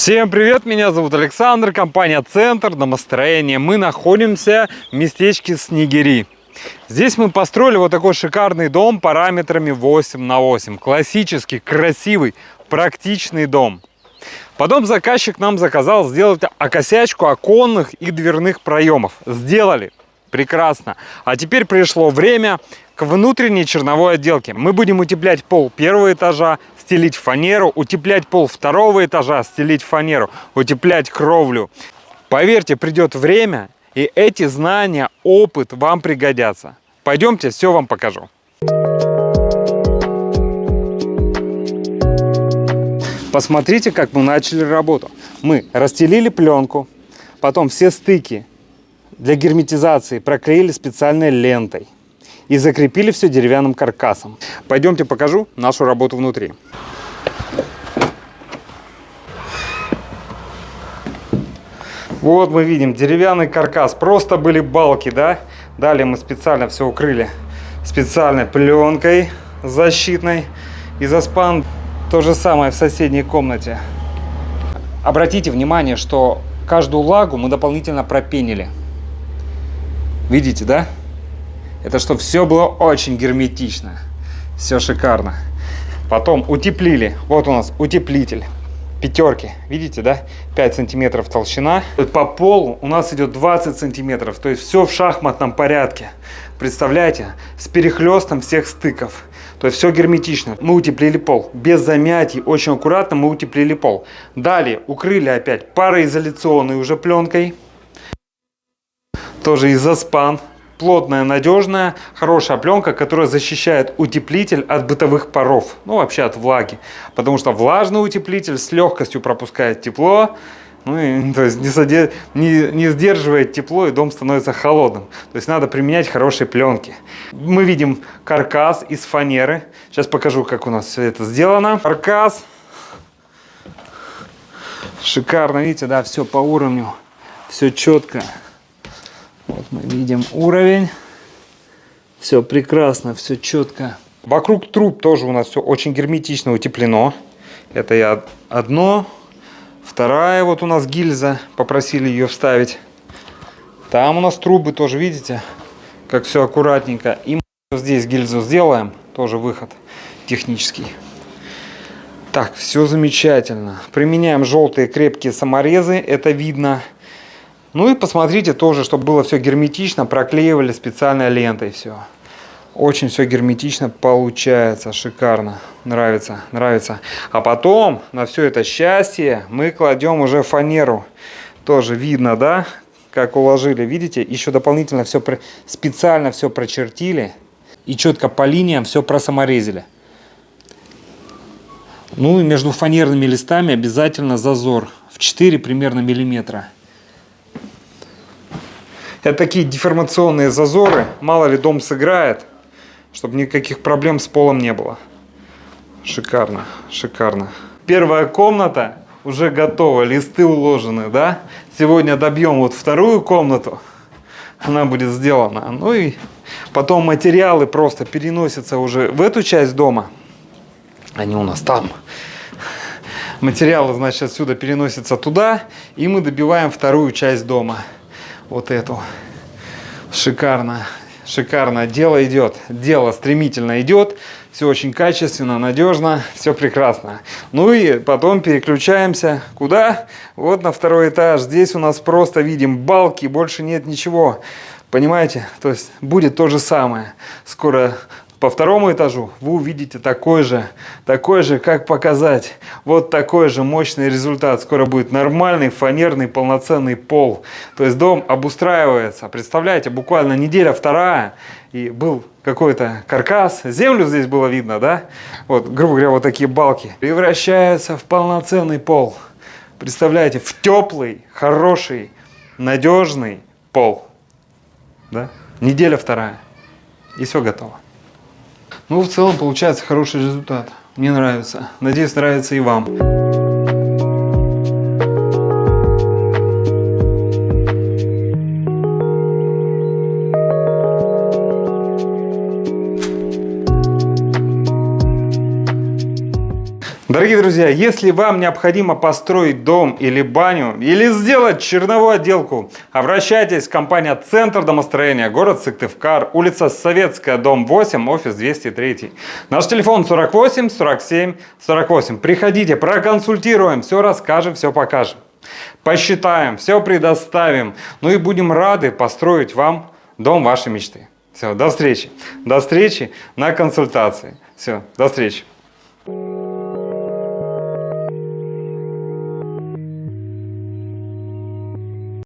Всем привет, меня зовут Александр, компания Центр домостроения. Мы находимся в местечке Снегири. Здесь мы построили вот такой шикарный дом параметрами 8×8. Классический, красивый, практичный дом. Потом заказчик нам заказал сделать окосячку оконных и дверных проемов. Сделали. Прекрасно. А теперь пришло время к внутренней черновой отделке. Мы будем утеплять пол первого этажа, стелить фанеру, утеплять пол второго этажа, стелить фанеру, утеплять кровлю. Поверьте, придет время, и эти знания, опыт вам пригодятся. Пойдемте, все вам покажу. Посмотрите, как мы начали работу. Мы расстелили пленку, потом все стыки для герметизации проклеили специальной лентой и закрепили все деревянным каркасом. Пойдемте покажу нашу работу внутри. Вот мы видим деревянный каркас. Просто были балки, да? Далее мы специально все укрыли специальной пленкой защитной. Изоспан. То же самое в соседней комнате. Обратите внимание, что каждую лагу мы дополнительно пропенили. Видите, да? Это чтобы все было очень герметично. Все шикарно. Потом утеплили. Вот у нас утеплитель. Пятерки. Видите, да? 5 сантиметров толщина. По полу у нас идет 20 сантиметров. То есть все в шахматном порядке. Представляете? С перехлестом всех стыков. То есть все герметично. Мы утеплили пол. Без замятий. Очень аккуратно мы утеплили пол. Далее укрыли опять пароизоляционной уже пленкой. Тоже изоспан. Плотная, надежная, хорошая пленка, которая защищает утеплитель от бытовых паров. Ну, вообще от влаги. Потому что влажный утеплитель с легкостью пропускает тепло. Ну, и, то есть не сдерживает тепло, и дом становится холодным. То есть надо применять хорошие пленки. Мы видим каркас из фанеры. Сейчас покажу, как у нас все это сделано. Каркас. Шикарно, видите, да, все по уровню. Все четко. Вот мы видим уровень. Все прекрасно, все четко. Вокруг труб тоже у нас все очень герметично утеплено. Это я одно. Вторая вот у нас гильза. Попросили ее вставить. Там у нас трубы тоже, видите, как все аккуратненько. И мы здесь гильзу сделаем. Тоже выход технический. Так, все замечательно. Применяем желтые крепкие саморезы. Это видно. Ну и посмотрите тоже, чтобы было все герметично, проклеивали специальной лентой все. Очень все герметично получается, шикарно, нравится, нравится. А потом на все это счастье мы кладем уже фанеру. Тоже видно, да, как уложили, видите? Еще дополнительно все специально все прочертили и четко по линиям все просаморезили. Ну и между фанерными листами обязательно зазор в 4 примерно миллиметра. Это такие деформационные зазоры. Мало ли дом сыграет, чтобы никаких проблем с полом не было. Шикарно, шикарно. Первая комната уже готова, листы уложены, да? Сегодня добьем вот вторую комнату. Она будет сделана. Ну и потом материалы просто переносятся уже в эту часть дома. Они у нас там. Материалы, значит, отсюда переносятся туда. И мы добиваем вторую часть дома. Вот эту. Шикарно. Шикарно. Дело идет. Дело стремительно идет. Все очень качественно, надежно. Все прекрасно. Ну и потом переключаемся. Куда? Вот на второй этаж. Здесь у нас просто видим балки. Больше нет ничего. Понимаете? То есть будет то же самое. Скоро по второму этажу вы увидите такой же, как показать. Вот такой же мощный результат. Скоро будет нормальный фанерный полноценный пол. То есть дом обустраивается. Представляете, буквально неделя-вторая, и был какой-то каркас. Землю здесь было видно, да? Вот, грубо говоря, вот такие балки. Превращаются в полноценный пол. Представляете, в теплый, хороший, надежный пол. Да? Неделя вторая. И все готово. Ну, в целом получается хороший результат. Мне нравится. Надеюсь, нравится и вам. Дорогие Дорогие друзья, если вам необходимо построить дом или баню, или сделать черновую отделку, обращайтесь в компанию «Центр домостроения», город Сыктывкар, улица Советская, дом 8, офис 203. Наш телефон 48 47 48. Приходите, проконсультируем, все расскажем, все покажем. Посчитаем, все предоставим, ну и будем рады построить вам дом вашей мечты. Все, до встречи. До встречи на консультации. Все, до встречи.